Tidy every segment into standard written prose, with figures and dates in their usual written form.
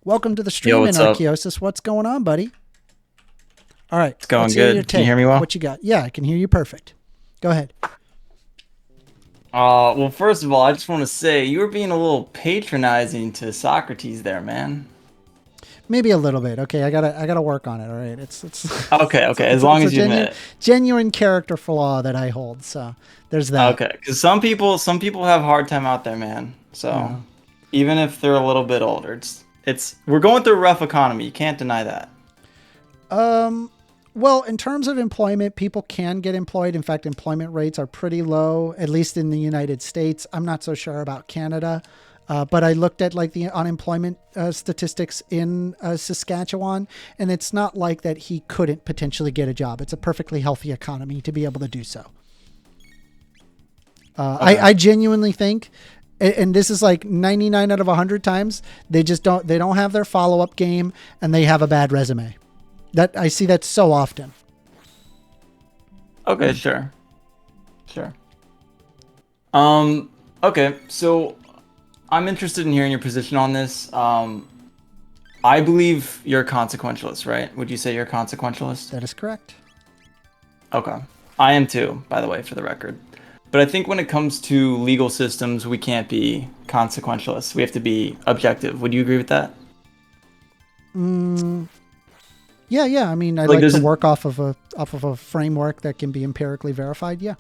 Welcome to the Yo, stream in what's up? Archeosis. What's going on, buddy? All right. It's going Let's hear your good. Can you take. hear me well? What you got? Yeah, I can hear you perfect. Go ahead. Well, first of all, I just want to say you were being a little patronizing to Socrates there, man. Maybe a little bit. Okay, I gotta work on it. All right. It's Okay, okay. As long as you admit it. genuine character flaw that I hold. So there's that. Okay, because some people have a hard time out there, man. So Yeah. even if they're a little bit older, it's we're going through a rough economy. You can't deny that. Well, in terms of employment, people can get employed. In fact, employment rates are pretty low, at least in the United States. I'm not so sure about Canada, but I looked at like the unemployment statistics in Saskatchewan, and it's not like that he couldn't potentially get a job. It's a perfectly healthy economy to be able to do so. Okay. I genuinely think, and this is like 99 out of 100 times, they don't have their follow-up game, and they have a bad resume. That I see that so often. Okay, sure. Okay, so I'm interested in hearing your position on this. I believe you're a consequentialist, right? Would you say you're a consequentialist? That is correct. Okay. I am too, by the way, for the record. But I think when it comes to legal systems, we can't be consequentialists. We have to be objective. Would you agree with that? Yeah. I mean, I Like, like to work off of a framework that can be empirically verified. Yeah.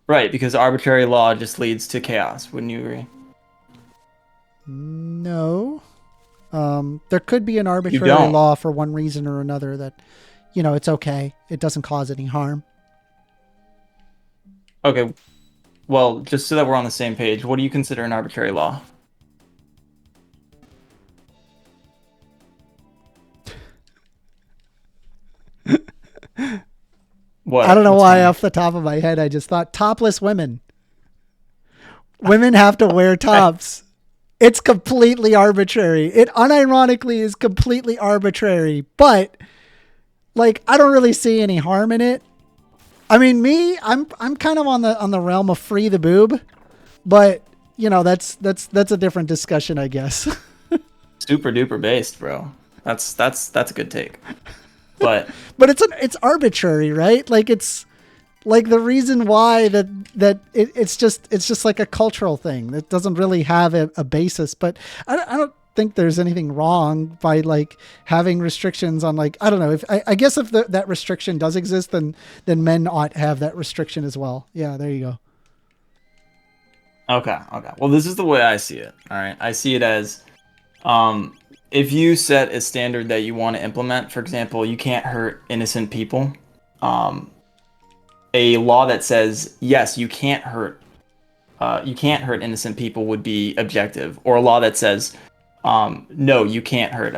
Right, because arbitrary law just leads to chaos. Wouldn't you agree? No. There could be an arbitrary don't. law for one reason or another that, it's okay. It doesn't cause any harm. Okay. Well, just so that we're on the same page, what do you consider an arbitrary law? What? I don't know What's why funny? off the top of my head, I just thought topless women. Women have to wear tops. It's completely arbitrary. It unironically is completely arbitrary, but like, I don't really see any harm in it. I mean, I'm kind of on the realm of free the boob, but that's a different discussion, I guess. Super duper based, bro. That's a good take. But But it's arbitrary, right? Like, it's like the reason why it's just like a cultural thing that doesn't really have a basis. But I don't think there's anything wrong by like having restrictions on, like, I don't know, if I guess if that restriction does exist, then men ought to have that restriction as well. Yeah, there you go. okay. Well, this is the way I see it. All right. I see it as if you set a standard that you want to implement, for example, you can't hurt innocent people. A law that says yes, you can't hurt innocent people would be objective, or a law that says no, you can't hurt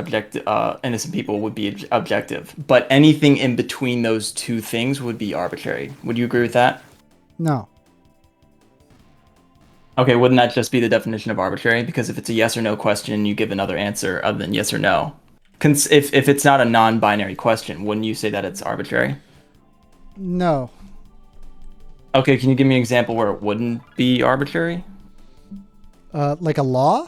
innocent people would be objective. But anything in between those two things would be arbitrary. Would you agree with that? No. Okay, wouldn't that just be the definition of arbitrary? Because if it's a yes or no question, you give another answer other than yes or no. If it's not a non-binary question, wouldn't you say that it's arbitrary? No. Okay, can you give me an example where it wouldn't be arbitrary? Like a law?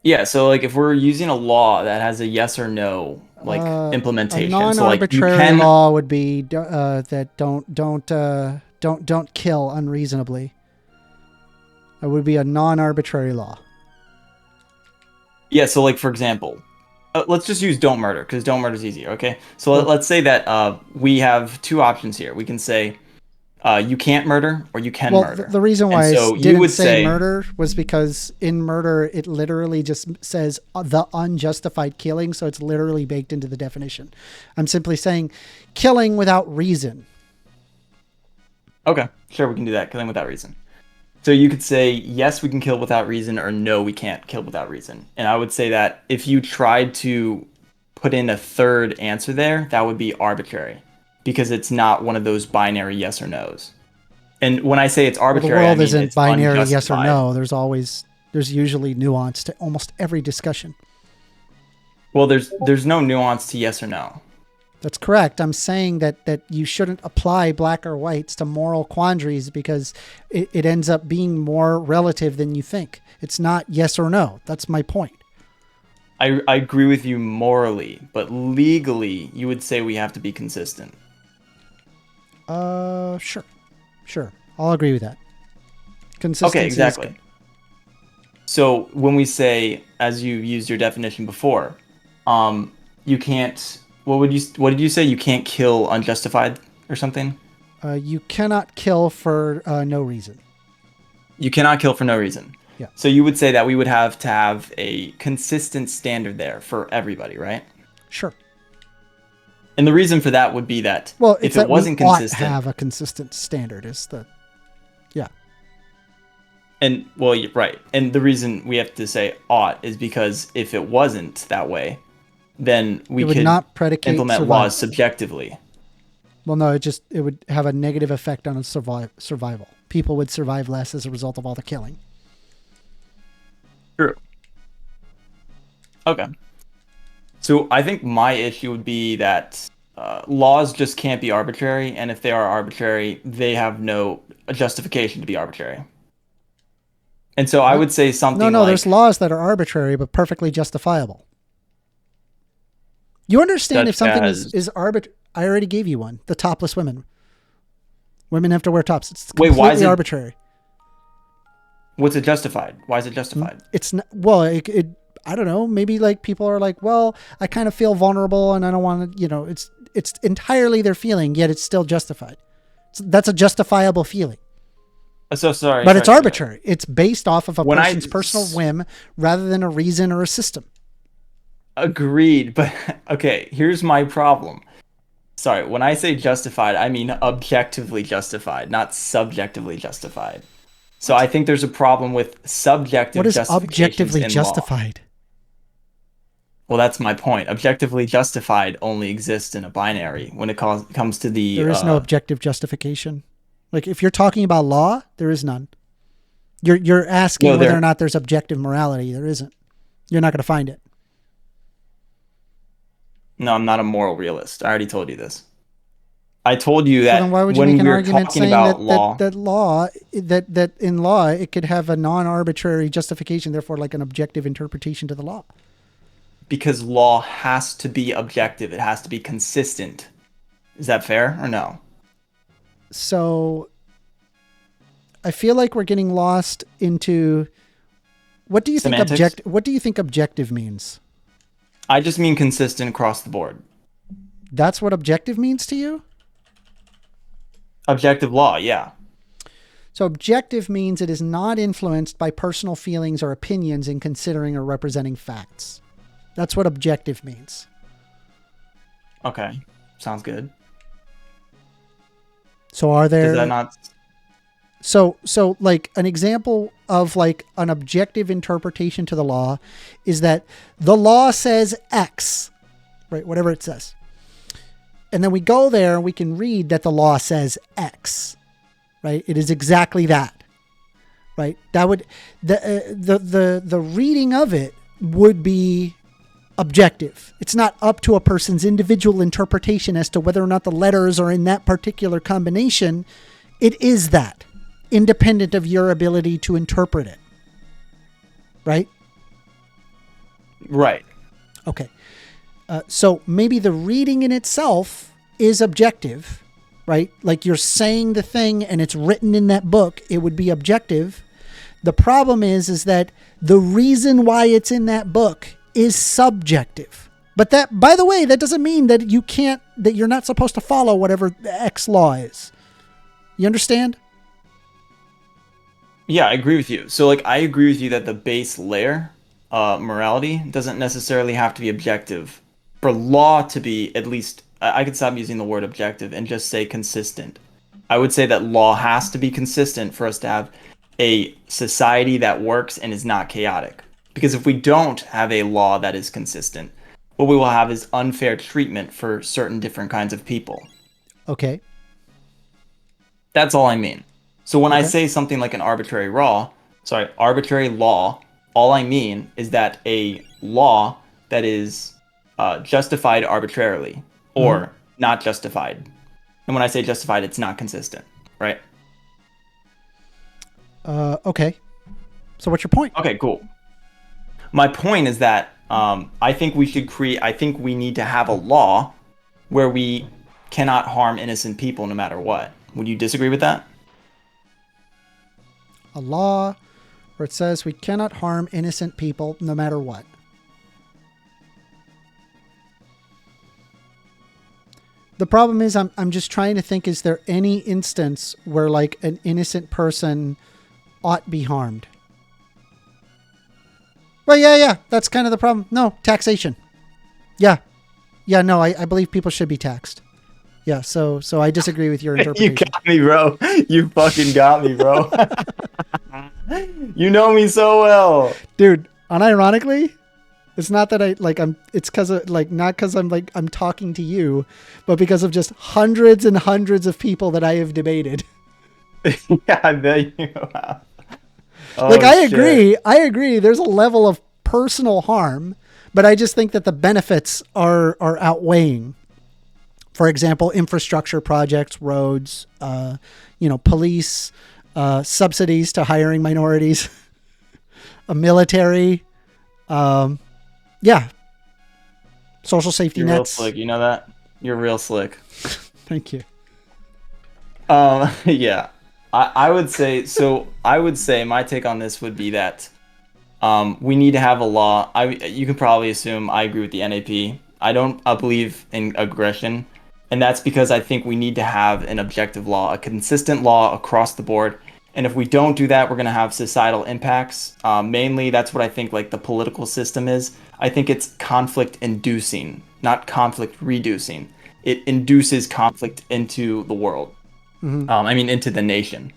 Yeah, so like if we're using a law that has a yes or no like A implementation, non-arbitrary so like you can law would be that don't kill unreasonably. It would be a non-arbitrary law. yeah, so like for example, let's just use don't murder because don't murder is easier. Okay, so let's say that we have two options here. We can say you can't murder or you can Well, murder. the reason why And so I you didn't would say say murder was because in murder, it literally just says the unjustified killing. So it's literally baked into the definition. I'm simply saying killing without reason. okay, sure, we can do that. Killing without reason. So you could say yes, we can kill without reason, or no, we can't kill without reason. And I would say that if you tried to put in a third answer there, that would be arbitrary because it's not one of those binary yes or no's. And when I say it's Well, the arbitrary, I world mean isn't it's binary yes or unjustified. no. There's usually nuance to almost every discussion. Well, there's no nuance to yes or no. That's correct. I'm saying that you shouldn't apply black or whites to moral quandaries because it ends up being more relative than you think. It's not yes or no. That's my point. I agree with you morally, but legally, you would say we have to be consistent. Sure. Sure. I'll agree with that. Consistency. Okay, exactly. Is good. So when we say, as you used your definition before, you can't. What did you say? You can't kill unjustified or something? You cannot kill for no reason. You cannot kill for no reason. Yeah. So you would say that we would have to have a consistent standard there for everybody, right? Sure. And the reason for that would be that Well, if it wasn't consistent, ought have a consistent standard is the, yeah. And well, right. And the reason we have to say ought is because if it wasn't that way, then we could not predicate implement survival. laws subjectively. Well, no, it would have a negative effect on survival. People would survive less as a result of all the killing. True. Okay. So I think my issue would be that laws just can't be arbitrary, and if they are arbitrary, they have no justification to be arbitrary. And so I would say something No, like... there's laws that are arbitrary but perfectly justifiable. You understand if something is arbitrary? I already gave you one. The topless women. Women have to wear tops. It's completely why is it arbitrary. What's it justified? Why is it justified? It's not, well, I don't know. Maybe like people are like, well, I kind of feel vulnerable and I don't want to, it's entirely their feeling, yet it's still justified. That's a justifiable feeling. So sorry. But it's arbitrary. It's based off of a person's personal whim rather than a reason or a system. Agreed. But okay, here's my problem. Sorry, when I say justified, I mean objectively justified, not subjectively justified. So I think there's a problem with subjective justifications. What is objectively justified? Well, that's my point. Objectively justified only exists in a binary when it comes to the... There is no objective justification. Like if you're talking about law, there is none. You're asking whether or not there's objective morality. There isn't. You're not going to find it. No, I'm not a moral realist. I already told you this. I told you that then why would you when make an we were argument talking saying about that in law it could have a non-arbitrary justification, therefore like an objective interpretation to the law? Because law has to be objective. It has to be consistent. Is that fair or no? So I feel like we're getting lost into what do you think objective means? I just mean consistent across the board. That's what objective means to you? Objective law, yeah. So objective means it is not influenced by personal feelings or opinions in considering or representing facts. That's what objective means. Okay, sounds good. So are there... Does that not... So like an example of like an objective interpretation to the law is that the law says X, right? Whatever it says. And then we go there and we can read that the law says X, right? It is exactly that, right? That would, the reading of it would be objective. It's not up to a person's individual interpretation as to whether or not the letters are in that particular combination. It is that, independent of your ability to interpret it. Right? Right. Okay. So maybe the reading in itself is objective, right? Like you're saying the thing and it's written in that book, it would be objective. The problem is that the reason why it's in that book is subjective. But that, by the way, that doesn't mean that you're not supposed to follow whatever the X law is. You understand? Yeah, I agree with you. So like, I agree with you that the base layer, morality, doesn't necessarily have to be objective. For law to be, at least, I could stop using the word objective and just say consistent. I would say that law has to be consistent for us to have a society that works and is not chaotic. Because if we don't have a law that is consistent, what we will have is unfair treatment for certain different kinds of people. Okay. That's all I mean. So when I say something like an arbitrary law, all I mean is that a law that is justified arbitrarily or not justified. And when I say justified, it's not consistent, right? Okay. So what's your point? Okay, cool. My point is that I think we need to have a law where we cannot harm innocent people no matter what. Would you disagree with that? A law where it says we cannot harm innocent people no matter what. The problem is I'm just trying to think, is there any instance where like an innocent person ought be harmed? Well, yeah, that's kind of the problem. No, taxation. Yeah, no, I believe people should be taxed. Yeah, so I disagree with your interpretation. You got me, bro. You fucking got me, bro. You know me so well. Dude, unironically, it's not that it's because of not because I'm talking to you, but because of just hundreds and hundreds of people that I have debated. Yeah, I bet you have. Oh, I agree. There's a level of personal harm, but I just think that the benefits are outweighing. For example, infrastructure projects, roads, police, subsidies to hiring minorities, a military, social safety You're nets. real slick. You know that? You're real slick. Thank you. Yeah. I would say my take on this would be that we need to have a law. You can probably assume I agree with the NAP. I don't believe in aggression, and that's because I think we need to have an objective law, a consistent law across the board. And if we don't do that, we're going to have societal impacts. Mainly, that's what I think like the political system is. I think it's conflict inducing, not conflict reducing. It induces conflict into the world. Into the nation.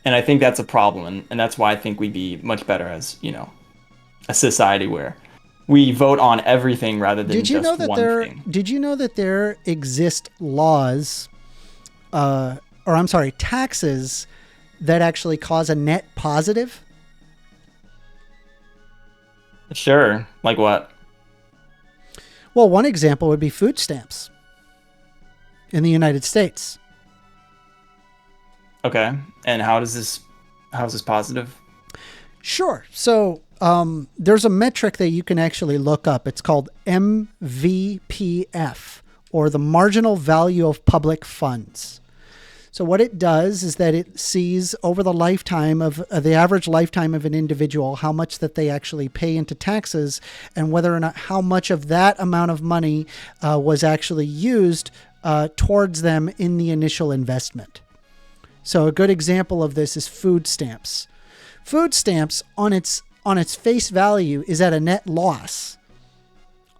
And I think that's a problem. And that's why I think we'd be much better as, a society where we vote on everything rather than just one thing. Did you know that there exist laws, taxes that actually cause a net positive? Sure. Like what? Well, one example would be food stamps in the United States. Okay. And how is this positive? Sure. So there's a metric that you can actually look up. It's called MVPF, or the marginal value of public funds. So what it does is that it sees over the lifetime of the average lifetime of an individual, how much that they actually pay into taxes, and whether or not how much of that amount of money was actually used towards them in the initial investment. So a good example of this is food stamps. Food stamps on its face value is at a net loss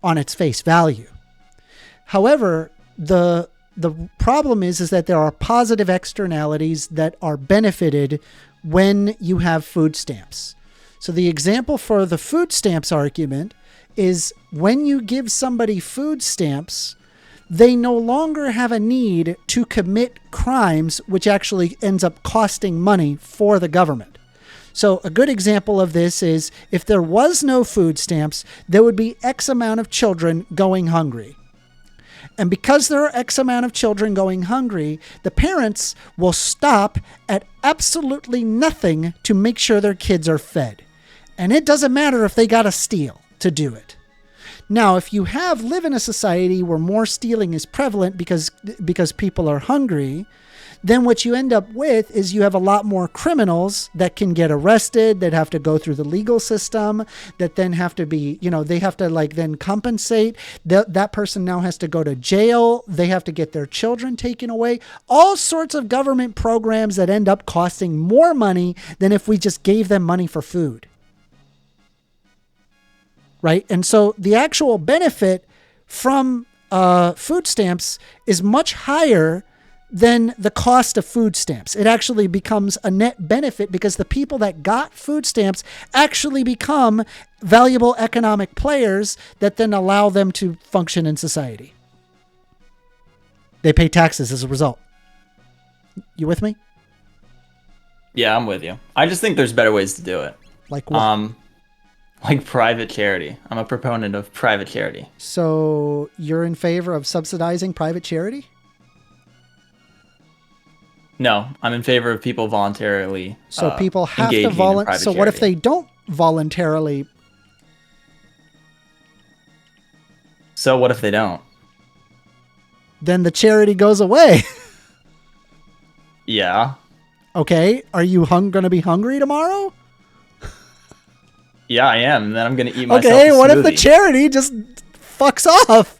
on its face value. However, the problem is that there are positive externalities that are benefited when you have food stamps. So the example for the food stamps argument is when you give somebody food stamps, they no longer have a need to commit crimes, which actually ends up costing money for the government. So a good example of this is if there was no food stamps, there would be X amount of children going hungry. And because there are X amount of children going hungry, the parents will stop at absolutely nothing to make sure their kids are fed. And it doesn't matter if they got to steal to do it. Now, if you live in a society where more stealing is prevalent because people are hungry, then what you end up with is you have a lot more criminals that can get arrested, that have to go through the legal system, that then have to be, they have to then compensate. That person now has to go to jail. They have to get their children taken away. All sorts of government programs that end up costing more money than if we just gave them money for food. Right? And so the actual benefit from food stamps is much higher than the cost of food stamps. It actually becomes a net benefit because the people that got food stamps actually become valuable economic players that then allow them to function in society. They pay taxes as a result. You with me? Yeah, I'm with you. I just think there's better ways to do it. Like what? Like private charity. I'm a proponent of private charity. So you're in favor of subsidizing private charity? No, I'm in favor of people voluntarily. So people have to engaging in volunteer. private So what if charity. they don't voluntarily? So what if they don't? Then the charity goes away. Yeah. Okay. Are you going to be hungry tomorrow? Yeah, I am. And then I'm gonna eat myself. Okay. a What if the smoothie. charity just fucks off?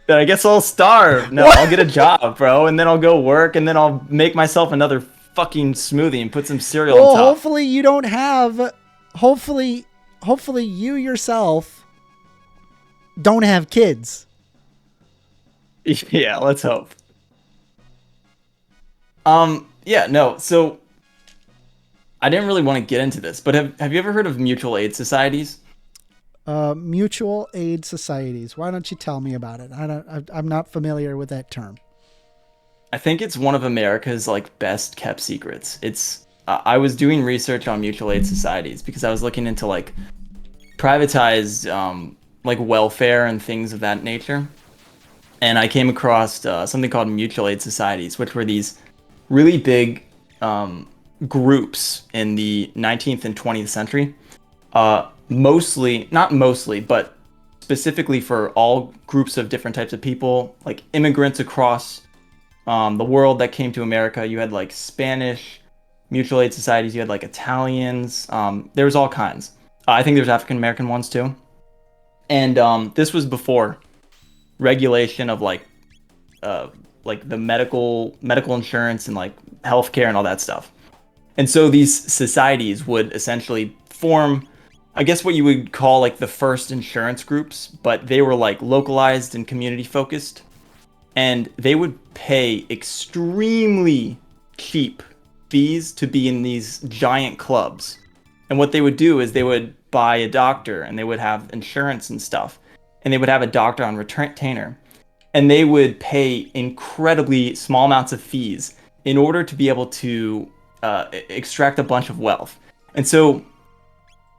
Then I guess I'll starve. No, I'll get a job, bro, and then I'll go work, and then I'll make myself another fucking smoothie and put some cereal Well, on top. hopefully you don't have. Hopefully you yourself don't have kids. Yeah, let's hope. Yeah, no. So I didn't really want to get into this, but have you ever heard of mutual aid societies? Mutual aid societies. Why don't you tell me about it? I'm not familiar with that term. I think it's one of America's like best kept secrets. It's I was doing research on mutual aid societies because I was looking into like privatized like welfare and things of that nature. And I came across something called mutual aid societies, which were these really big groups in the 19th and 20th century. Not mostly, but specifically for all groups of different types of people, like immigrants across the world that came to America. You had like Spanish mutual aid societies, you had like Italians, there was all kinds. I think there's African American ones too. And this was before regulation of like the medical insurance and like healthcare and all that stuff. And so these societies would essentially form, I guess, what you would call like the first insurance groups, but they were like localized and community focused. And they would pay extremely cheap fees to be in these giant clubs. And what they would do is they would buy a doctor and they would have insurance and stuff. And they would have a doctor on retainer. And they would pay incredibly small amounts of fees in order to be able to extract a bunch of wealth. And so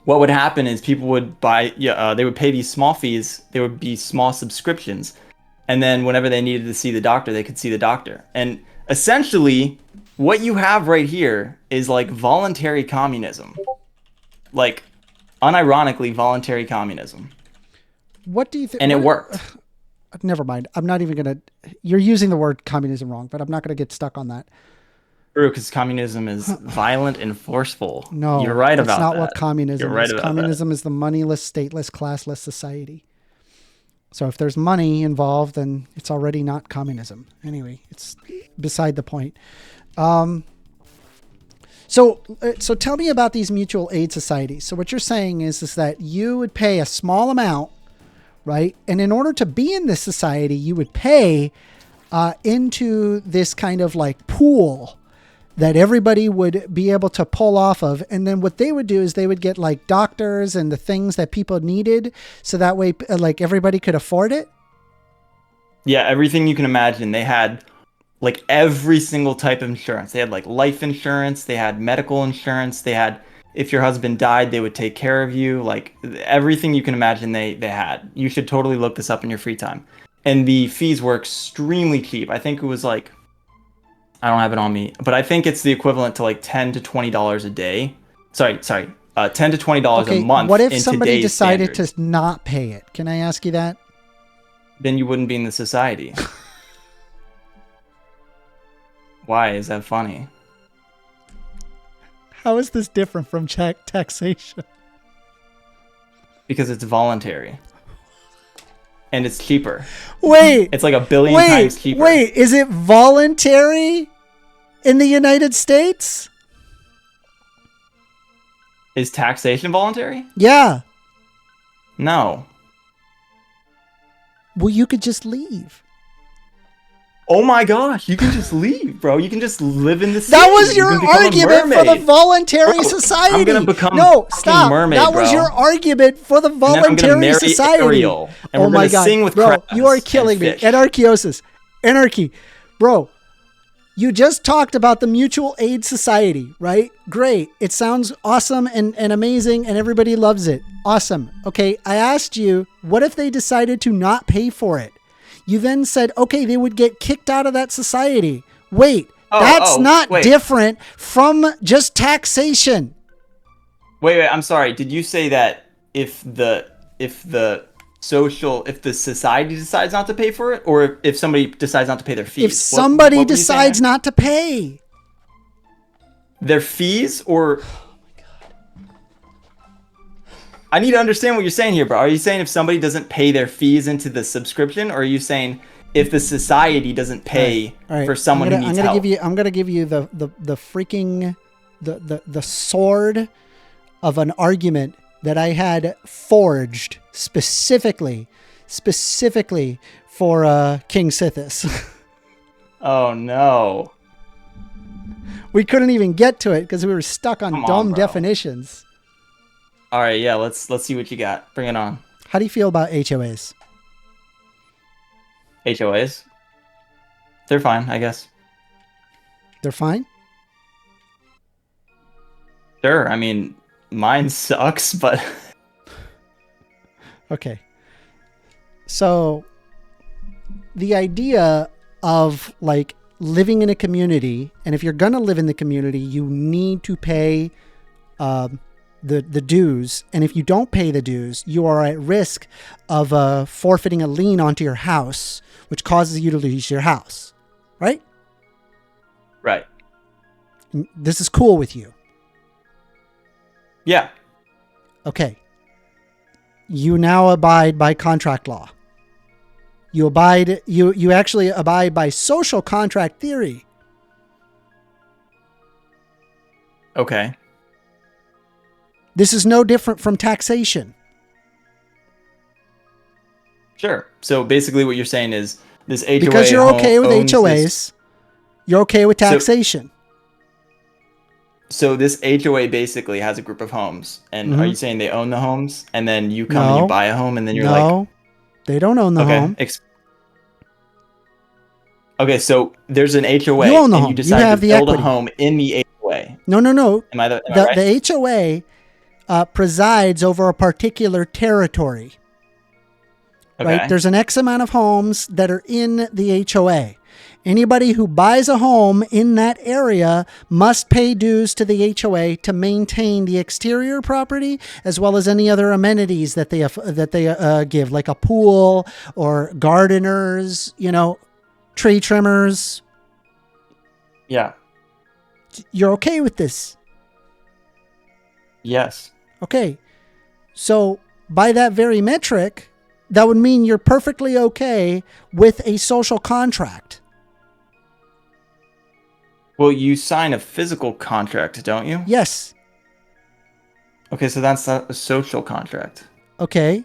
what would happen is people would they would pay these small fees. There would be small subscriptions. And then whenever they needed to see the doctor, they could see the doctor. And essentially, what you have right here is like voluntary communism. Like, unironically, voluntary communism. What do you think? And it worked. Never mind. I'm not even going to... You're using the word communism wrong, but I'm not going to get stuck on that. True, because communism is violent and forceful. No, you're right about that. That's not what communism You're right is. about Communism is the moneyless, stateless, classless society. So if there's money involved, then it's already not communism. Anyway, it's beside the point. So tell me about these mutual aid societies. So what you're saying is that you would pay a small amount, right? And in order to be in this society, you would pay into this kind of like pool that everybody would be able to pull off of. And then what they would do is they would get like doctors and the things that people needed. So that way, like everybody could afford it. Yeah, everything you can imagine. They had like every single type of insurance. They had like life insurance. They had medical insurance. They had, if your husband died, they would take care of you. Like everything you can imagine they had. You should totally look this up in your free time. And the fees were extremely cheap. I think it was like, I don't have it on me, but I think it's the equivalent to like $10 to $20 a day. Sorry, $10 to $20 a month. What if in somebody today's decided standards. to not pay it? Can I ask you that? Then you wouldn't be in the society. Why is that funny? How is this different from taxation? Because it's voluntary. And it's cheaper. Wait. It's like a billion times cheaper. Wait, is it voluntary in the United States? Is taxation voluntary? Yeah. No. Well, you could just leave. Oh my gosh, you can just leave, bro. You can just live in the city. That was You your can become a argument for the mermaid. voluntary Bro, society. I'm gonna become no, a fucking stop. mermaid, That was bro. your argument for the And then I'm gonna voluntary marry society. Ariel, and Oh we're my gonna God, sing with bro, crabs you are and killing me. fish. Anarchy, bro. You just talked about the mutual aid society, right? Great. It sounds awesome and amazing and everybody loves it. Awesome. Okay, I asked you, what if they decided to not pay for it? You then said, okay, they would get kicked out of that society. Wait, that's not different from just taxation. Wait, I'm sorry. Did you say that if the society decides not to pay for it, or if somebody decides not to pay their fees? If somebody decides not to pay their fees, or I need to understand what you're saying here, bro. Are you saying if somebody doesn't pay their fees into the subscription, or are you saying if the society doesn't pay for someone who needs help? I'm gonna give you the freaking the sword of an argument that I had forged specifically for King Sithis. Oh no. We couldn't even get to it because we were stuck on dumb definitions. All right, yeah, let's see what you got. Bring it on. How do you feel about HOAs? HOAs? They're fine, I guess. They're fine? Sure. I mean, mine sucks, but okay. So the idea of like living in a community, and if you're going to live in the community, you need to pay the dues. And if you don't pay the dues, you are at risk of forfeiting a lien onto your house, which causes you to lose your house. Right? Right. This is cool with you. Yeah. Okay. You now abide by contract law. You actually abide by social contract theory. Okay. This is no different from taxation. Sure. So basically what you're saying is this HOA because you're okay with HOAs, you're okay with taxation. So this HOA basically has a group of homes, and are you saying they own the homes, and then you come and you buy a home, and then you're like... No, they don't own the home. Okay, so there's an HOA, you own the and home. you decide have to build a home in the HOA. No. Am I right? The HOA presides over a particular territory. Okay. Right? There's an X amount of homes that are in the HOA. Anybody who buys a home in that area must pay dues to the HOA to maintain the exterior property as well as any other amenities that they give, like a pool or gardeners, tree trimmers. Yeah. You're okay with this? Yes. Okay. So by that very metric, that would mean you're perfectly okay with a social contract. Well, you sign a physical contract, don't you? Yes. Okay, so that's not a social contract. Okay.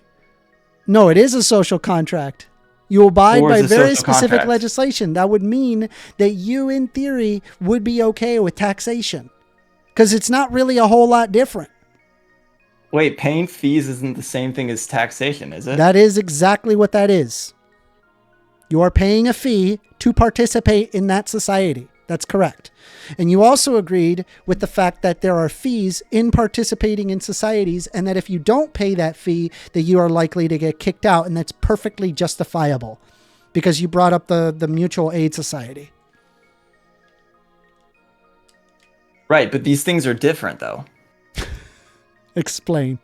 No, it is a social contract. You abide by very specific legislation. That would mean that you, in theory, would be okay with taxation. Because it's not really a whole lot different. Wait, paying fees isn't the same thing as taxation, is it? That is exactly what that is. You are paying a fee to participate in that society. That's correct. And you also agreed with the fact that there are fees in participating in societies, and that if you don't pay that fee, that you are likely to get kicked out, and that's perfectly justifiable because you brought up the mutual aid society. Right, but these things are different though. Explain.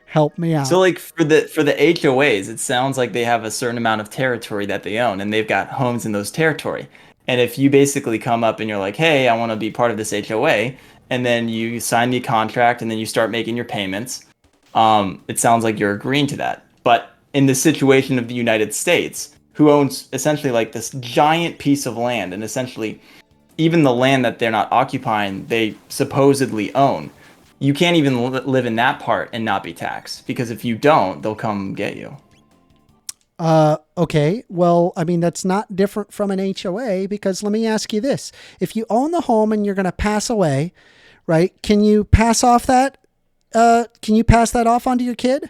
Help me out. So like for the HOAs, it sounds like they have a certain amount of territory that they own, and they've got homes in those territory. And if you basically come up and you're like, hey, I want to be part of this HOA, and then you sign the contract and then you start making your payments, it sounds like you're agreeing to that. But in the situation of the United States, who owns essentially like this giant piece of land, and essentially even the land that they're not occupying, they supposedly own. You can't even live in that part and not be taxed, because if you don't, they'll come get you. Okay. Well, I mean, that's not different from an HOA, because let me ask you this. If you own the home and you're going to pass away, right? Can you pass off that? Can you pass that off onto your kid?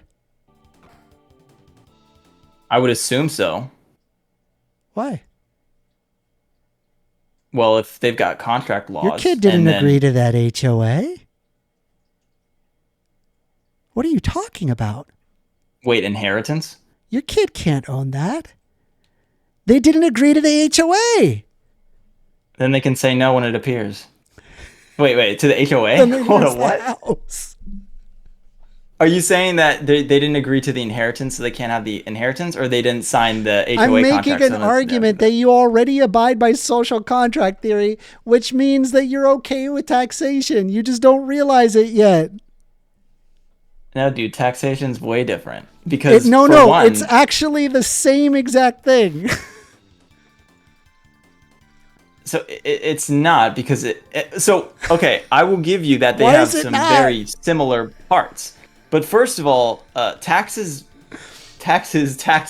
I would assume so. Why? Well, if they've got contract Your laws, kid and didn't agree then to that HOA. What are you talking about? wait, inheritance. Your kid can't own that. They didn't agree to the HOA. Then they can say no when it appears. Wait, to the HOA? Then they Hold lose on, the what? house. Are you saying that they didn't agree to the inheritance, so they can't have the inheritance, or they didn't sign the HOA I'm making contract? an argument that you already abide by social contract theory, which means that you're okay with taxation. You just don't realize it yet. No, dude, taxation's way different. Because No, for one, it's actually the same exact thing. so it's not because so okay, I will give you that they Why have is it some not? very similar parts. But first of all, taxes tax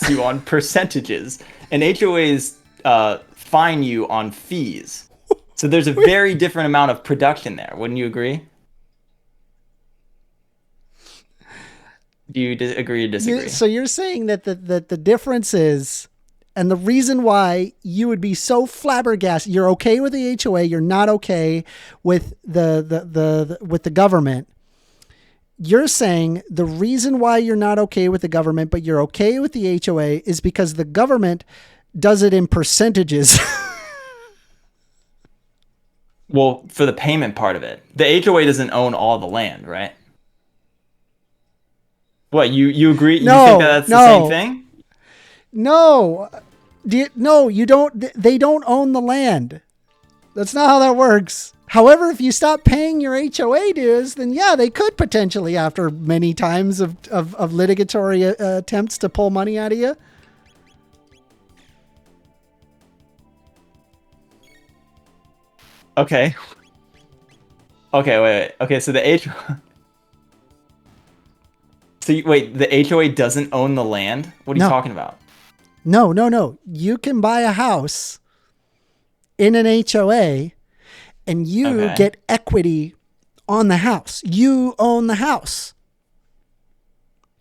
you on percentages, and HOAs fine you on fees. So there's a very different amount of production there. Wouldn't you agree? Do you agree or disagree? So you're saying that the difference is, and the reason why you would be so flabbergasted, you're okay with the HOA, you're not okay with the government. You're saying the reason why you're not okay with the government, but you're okay with the HOA, is because the government does it in percentages. Well, for the payment part of it, the HOA doesn't own all the land, right? What, you agree? You think that that's the same thing? No, no, you don't. They don't own the land. That's not how that works. However, if you stop paying your HOA dues, then yeah, they could potentially, after many times of litigatory attempts to pull money out of you. Okay. Wait. Okay, so the HOA. So wait, the HOA doesn't own the land? What are you talking about? No. You can buy a house in an HOA and you get equity on the house. You own the house.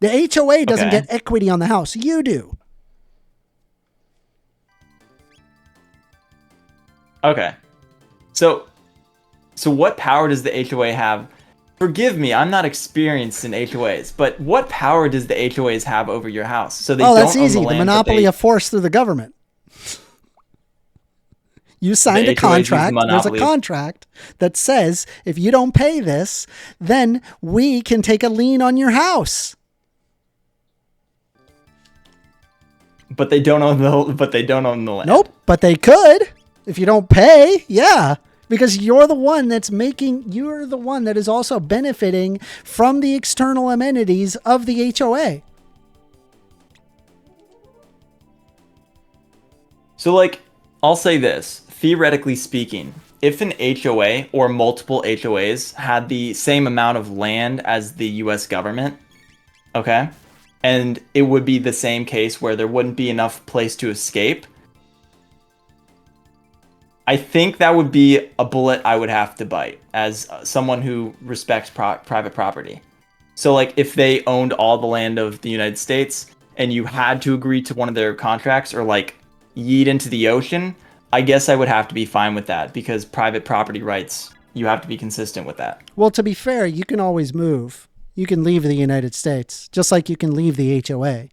The HOA doesn't get equity on the house. You do. Okay. So what power does the HOA have? Forgive me, I'm not experienced in HOAs, but what power does the HOAs have over your house? So that's easy. The monopoly of force through the government. You signed a contract. There's a contract that says if you don't pay this, then we can take a lien on your house. But they don't own the land. Nope, but they could if you don't pay. Yeah. Because you're the one that is also benefiting from the external amenities of the HOA. So, like, I'll say this. Theoretically speaking, if an HOA or multiple HOAs had the same amount of land as the US government, okay, and it would be the same case where there wouldn't be enough place to escape, I think that would be a bullet I would have to bite as someone who respects private property. So, like, if they owned all the land of the United States and you had to agree to one of their contracts or, like, yeet into the ocean, I guess I would have to be fine with that because private property rights, you have to be consistent with that. Well, to be fair, you can always move. You can leave the United States, just like you can leave the HOA.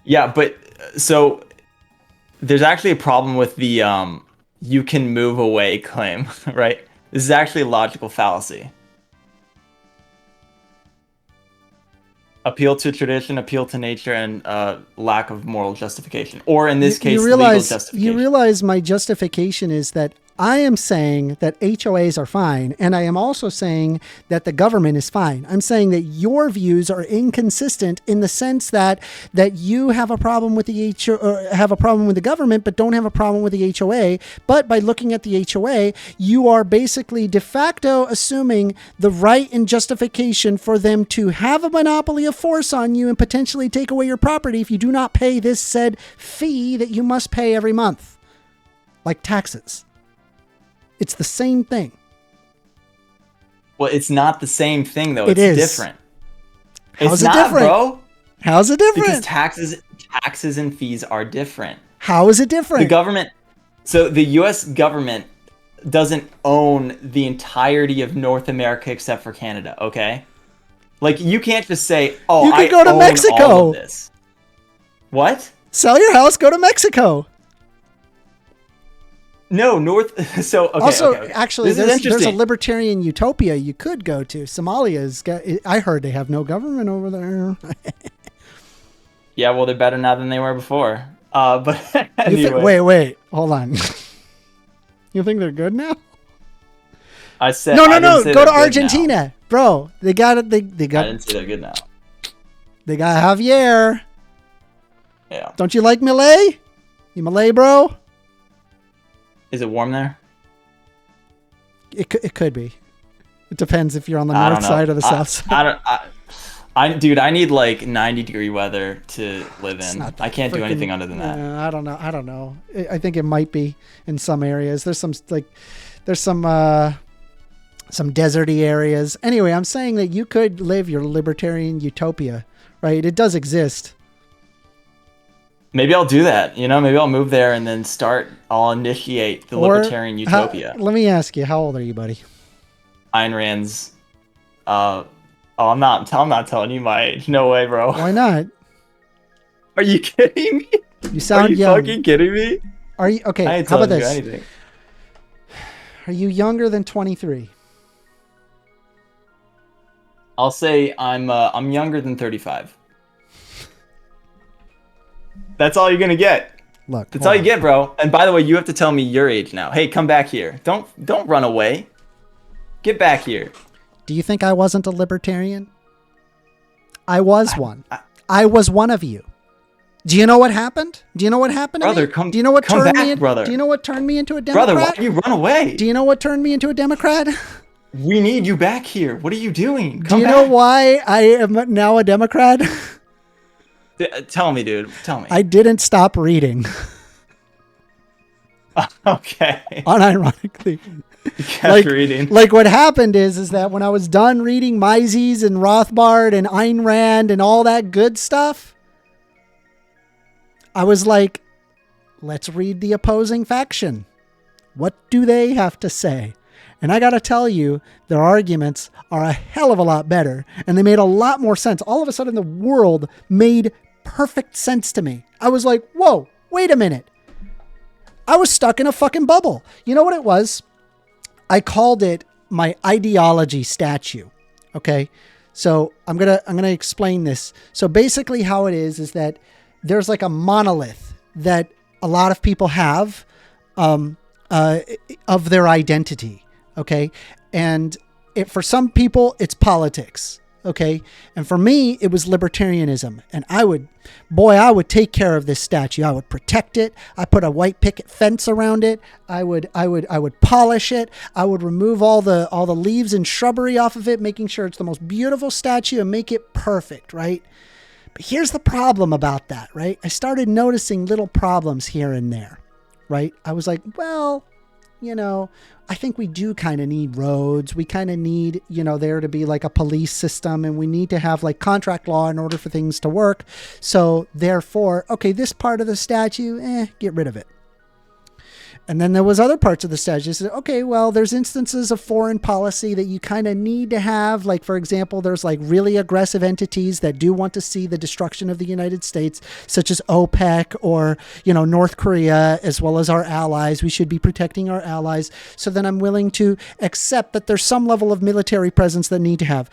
Yeah, but so there's actually a problem with the you can move away claim, right? This is actually a logical fallacy. Appeal to tradition, appeal to nature, and lack of moral justification. Or in this case, legal justification. You realize my justification is that I am saying that HOAs are fine, and I am also saying that the government is fine. I'm saying that your views are inconsistent in the sense that you have a problem with the have a problem with the government, but don't have a problem with the HOA. But by looking at the HOA, you are basically de facto assuming the right and justification for them to have a monopoly of force on you and potentially take away your property if you do not pay this said fee that you must pay every month, like taxes. It's the same thing. Well, it's not the same thing, though. It's different. How's it's not, different? bro. How's it different? Because taxes and fees are different. How is it different? So the U.S. government doesn't own the entirety of North America except for Canada, okay? Like, you can't just say, oh, you could go to Mexico. All of this. What? Sell your house, go to Mexico. No, So, okay. Also, okay. actually, there's a libertarian utopia you could go to. Somalia's got. I heard they have no government over there. Yeah, well, they're better now than they were before. But anyway. Wait, hold on. You think they're good now? I said no. Go to Argentina, bro. They got it. They got. I didn't say they're good now. They got Javier. Yeah. Don't you like Malay? You Malay, bro? Is it warm there? It could be. It depends if you're on the north side or the south side. Dude, I need like 90-degree weather to live in. I can't do anything other than that. I don't know. I think it might be in some areas. There's some deserty areas. Anyway, I'm saying that you could live your libertarian utopia, right? It does exist. Maybe I'll do that. Maybe I'll move there and then I'll initiate the libertarian utopia. Let me ask you, how old are you, buddy? Ayn Rand's. I'm not telling you my age. No way, bro. Why not? Are you kidding me? You sound young. Are you fucking kidding me? Are you okay? I ain't how about telling this? You anything. Are you younger than 23? I'll say I'm younger than 35. That's all you're gonna get. Look, that's all you get, bro. And by the way, you have to tell me your age now. Hey, come back here. Don't run away. Get back here. Do you think I wasn't a libertarian? I was one. I was one of you. Do you know what happened? Do you know what happened to me? Do you know what turned me brother. Do you know what turned me into a Democrat? Brother, why do you run away? Do you know what turned me into a Democrat? We need you back here. What are you doing? Do you know why I am now a Democrat? Tell me, dude. Tell me. I didn't stop reading. Okay. Unironically. You kept reading. Like what happened is that when I was done reading Mises and Rothbard and Ayn Rand and all that good stuff, I was like, let's read the opposing faction. What do they have to say? And I got to tell you, their arguments are a hell of a lot better. And they made a lot more sense. All of a sudden, the world made perfect sense to me. I was like, whoa, wait a minute. I was stuck in a fucking bubble. You know what it was? I called it my ideology statue. Okay. So I'm going to explain this. So basically how it is that there's like a monolith that a lot of people have, of their identity. Okay. And for some people, it's politics. Okay. And for me, it was libertarianism. And I would take care of this statue. I would protect it. I put a white picket fence around it. I would polish it. I would remove all the leaves and shrubbery off of it, making sure it's the most beautiful statue and make it perfect. Right. But here's the problem about that. Right. I started noticing little problems here and there. Right. I was like, well, I think we do kind of need roads. We kind of need, there to be like a police system, and we need to have like contract law in order for things to work. So therefore, okay, this part of the statue, get rid of it. And then there was other parts of the statute that said, okay, well, there's instances of foreign policy that you kind of need to have. Like, for example, there's like really aggressive entities that do want to see the destruction of the United States, such as OPEC or, North Korea, as well as our allies. We should be protecting our allies. So then I'm willing to accept that there's some level of military presence that need to have.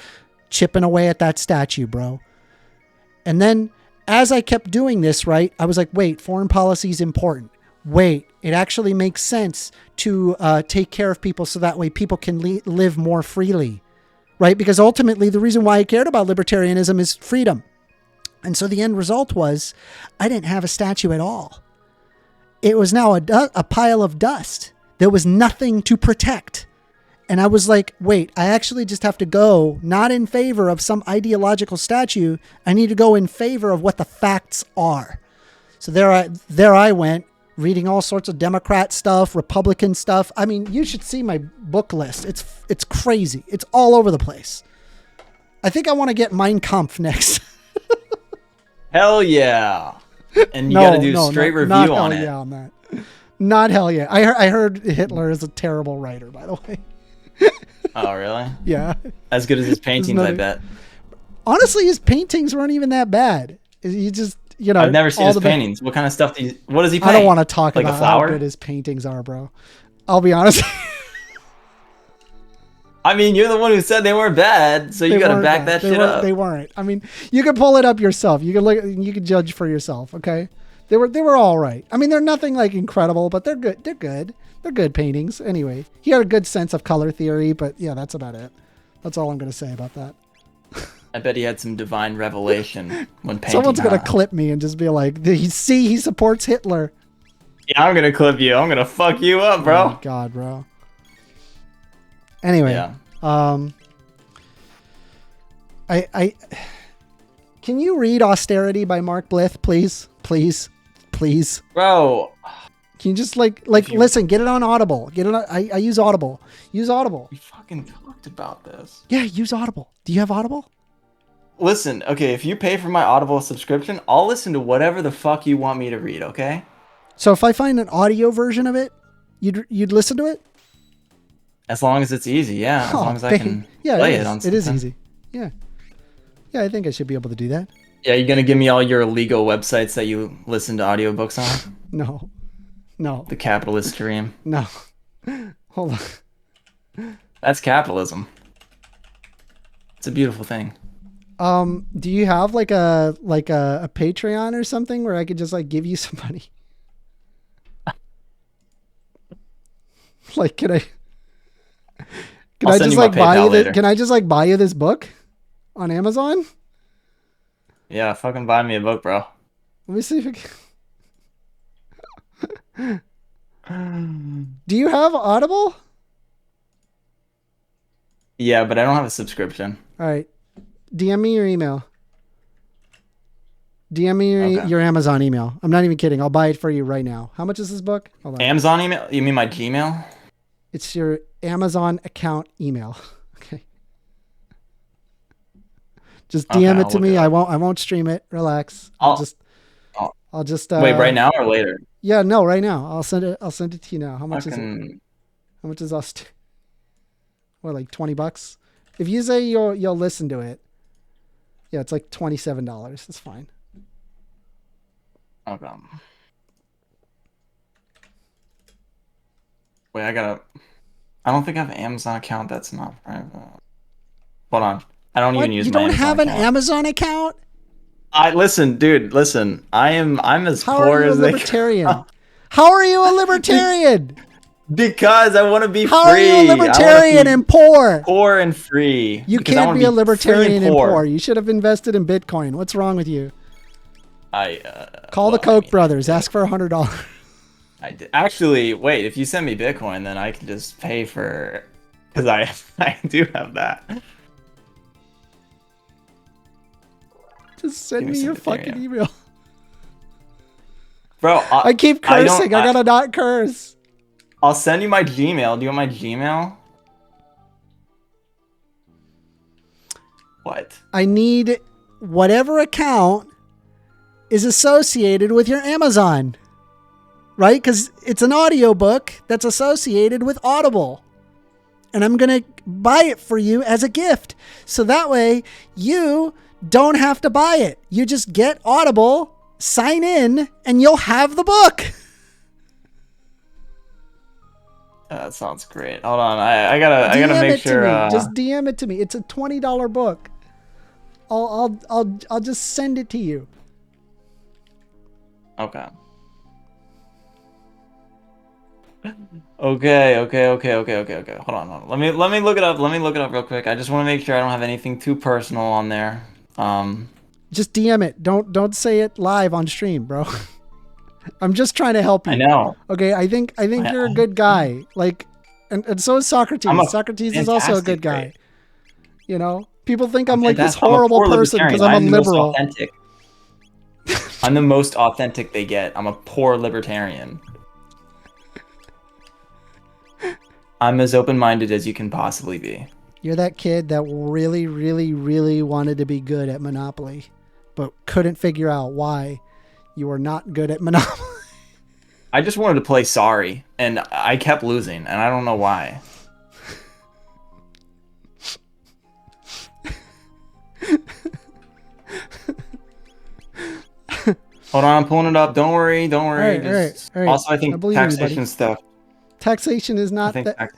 Chipping away at that statue, bro. And then as I kept doing this, right, I was like, wait, foreign policy is important. Wait, it actually makes sense to take care of people so that way people can live more freely, right? Because ultimately the reason why I cared about libertarianism is freedom. And so the end result was I didn't have a statue at all. It was now a pile of dust. There was nothing to protect. And I was like, wait, I actually just have to go not in favor of some ideological statue. I need to go in favor of what the facts are. So there I went, reading all sorts of Democrat stuff, Republican stuff. I mean, you should see my book list. It's crazy. It's all over the place. I think I want to get Mein Kampf next. Hell yeah. And you got to do a straight review not on hell it. yeah on that. Not hell yeah. I heard Hitler is a terrible writer, by the way. Oh, really? Yeah. As good as his paintings, I bet. Honestly, his paintings weren't even that bad. He just, you know, I've never seen his paintings. What kind of stuff what does he paint? I don't want to talk like about a flower? how good his paintings are, bro. I'll be honest. I mean, you're the one who said they weren't bad, so you got to back that shit up. They weren't. I mean, you can pull it up yourself. You can look. You can judge for yourself. Okay, they were all right. I mean, they're nothing like incredible, but they're good. They're good. They're good paintings. Anyway, he had a good sense of color theory, but yeah, that's about it. That's all I'm gonna say about that. I bet he had some divine revelation when painting. Someone's gonna clip me and just be like, he supports Hitler." Yeah, I'm gonna clip you. I'm gonna fuck you up, bro. Oh my God, bro. Anyway, yeah. I can you read Austerity by Mark Blith, please? Bro. Can you just listen, get it on Audible. Get it on, I use Audible. Use Audible. We fucking talked about this. Yeah, use Audible. Do you have Audible? Listen, okay, if you pay for my Audible subscription, I'll listen to whatever the fuck you want me to read, okay? So if I find an audio version of it, you'd listen to it? As long as it's easy, yeah. As long as I can play it on something. It is easy. Yeah. Yeah, I think I should be able to do that. Yeah, you gonna give me all your illegal websites that you listen to audiobooks on? No. The capitalist dream. No. Hold on. That's capitalism. It's a beautiful thing. Do you have like a Patreon or something where I could just like give you some money? Like, can I just like buy you this? Can I just like buy you this book on Amazon? Yeah, fucking buy me a book, bro. Let me see if I can. Do you have Audible? Yeah, but I don't have a subscription. All right. DM me your email. DM me your Amazon email. I'm not even kidding. I'll buy it for you right now. How much is this book? Hold on. Amazon email? You mean my Gmail? It's your Amazon account email. Okay. Just DM it to me. I won't stream it. Relax. I'll just wait, right now or later? Yeah, no, right now. I'll send it to you now. How much is it? How much is us? What, like $20? If you say you'll listen to it, yeah, it's like $27. It's fine. Okay. Wait, I don't think I have an Amazon account that's not private. Hold on. I don't even use my Amazon account. You don't have an Amazon account? Listen. I'm as poor as they come. How are you a libertarian? Because I want to be free. How are you a libertarian and poor? Poor and free. You can't be a libertarian and poor. You should have invested in Bitcoin. What's wrong with you? Call the Koch brothers. Ask for $100. Actually, wait. If you send me Bitcoin, then I can just pay for. Because I do have that. Just send me your fucking email. Bro, I keep cursing. I gotta not curse. I'll send you my Gmail. Do you want my Gmail? What? I need whatever account is associated with your Amazon. Right? Because it's an audiobook that's associated with Audible. And I'm going to buy it for you as a gift. So that way you don't have to buy it. You just get Audible, sign in, and you'll have the book. That sounds great. Hold on, I gotta make sure. Just DM it to me. It's a $20 book. I'll just send it to you. Okay. Okay. Hold on. Let me look it up. Let me look it up real quick. I just want to make sure I don't have anything too personal on there. Just DM it. Don't say it live on stream, bro. I'm just trying to help you. I know. Okay, I think you're a good guy. Like, and so is Socrates. Socrates is also a good guy. You know, people think I'm like this horrible person because I'm a liberal. I'm the most authentic they get. I'm a poor libertarian. I'm as open-minded as you can possibly be. You're that kid that really, really, really wanted to be good at Monopoly, but couldn't figure out why you are not good at Monopoly. I just wanted to play Sorry, and I kept losing, and I don't know why. Hold on, I'm pulling it up. Don't worry. All right. Also, I think believe taxation stuff. Taxation is not I think that.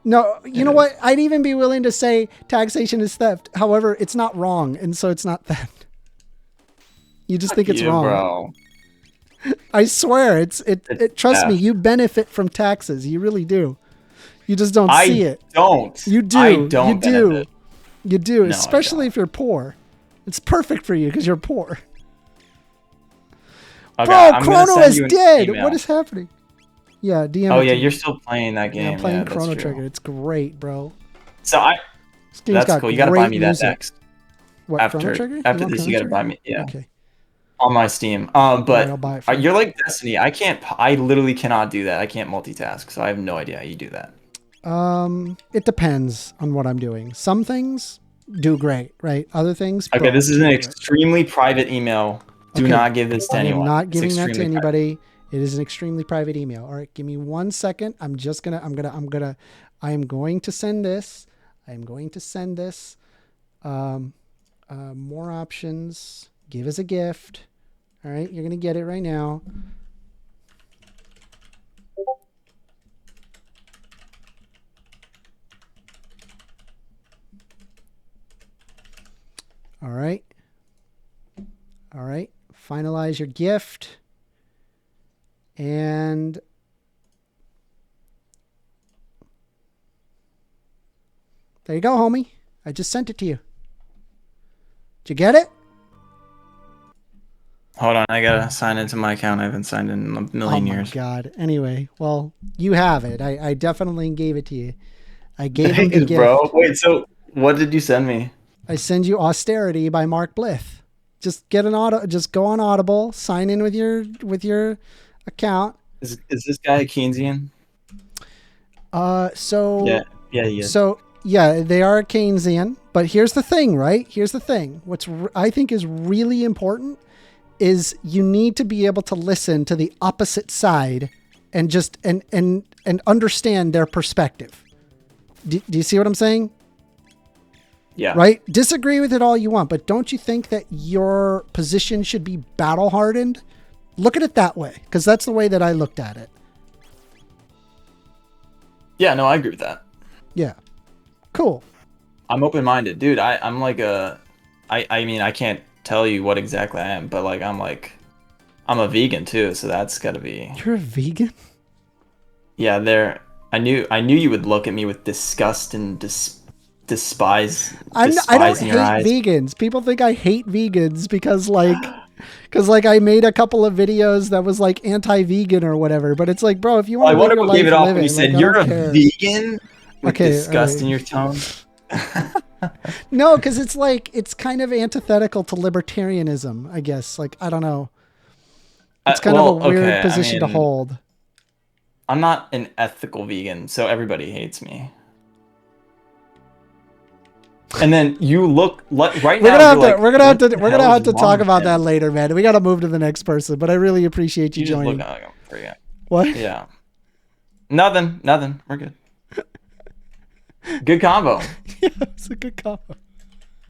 No, you know what? I'd even be willing to say taxation is theft. However, it's not wrong, and so it's not theft. You just think it's wrong. Bro. I swear, it's trust me, theft. you benefit from taxes. You really do. You just don't see it. Don't. You do. I don't You do. benefit. You do, No, especially if you're poor. It's perfect for you because you're poor. Okay, Bro, I'm gonna Chrono send is you an dead. email. What is happening? Yeah, DM. Oh it yeah, to me. you're still playing that game. Yeah, I'm playing that's Chrono true. Trigger. It's great, bro. So This game's that's got cool. You gotta buy great me music. that next. What, Chrono Trigger? After want this, Chrono you gotta Trigger? buy me. Yeah. Okay. On my Steam. Alright, But I'll buy it for you. you're like Destiny. I literally cannot do that. I can't multitask, so I have no idea how you do that. It depends on what I'm doing. Some things do great, right? Other things. Okay, this is an can't do it. extremely private email. Do Okay, not give this to I am anyone. not It's giving that to extremely anybody. It is an extremely private email. All right, give me 1 second. I am going to send this. More options. Give as a gift. All right, you're gonna get it right now. All right. All right. Finalize your gift. And there you go, homie. I just sent it to you. Did you get it? Hold on, I gotta sign into my account. I haven't signed in a million years. Oh my God. Anyway, well, you have it. I definitely gave it to you. I gave him the Thanks, gift. bro. Wait, so what did you send me? I send you Austerity by Mark Blith. Just get just go on Audible, sign in with your account. Is this guy a Keynesian? So Yeah, he is. So yeah, they are a Keynesian, but here's the thing, right? Here's the thing. I think is really important is you need to be able to listen to the opposite side and just and understand their perspective. Do you see what I'm saying? Yeah. Right? Disagree with it all you want, but don't you think that your position should be battle hardened? Look at it that way, because that's the way that I looked at it. Yeah, no, I agree with that. Yeah. Cool. I'm open-minded. Dude, I'm like I mean, I can't tell you what exactly I am, but like I'm a vegan too, so that's gotta be. You're a vegan? Yeah, I knew you would look at me with disgust and despise I don't in hate your eyes. vegans. People think I hate vegans because I made a couple of videos that was like anti-vegan or whatever. But it's like, bro, if you want I to live wonder your what life, gave it off live when you it. said Like, I you're don't a care. vegan with Okay, disgust alright. in your tone. No, because it's kind of antithetical to libertarianism, I guess. Like, I don't know. It's kind of a weird position to hold. I'm not an ethical vegan, so everybody hates me. And then you look like right now. We're gonna have to talk talk about that later, man. We got to move to the next person. But I really appreciate you You just joining. look like I'm free. What? Yeah. Nothing. We're good. Good combo. Yeah, it's a good combo.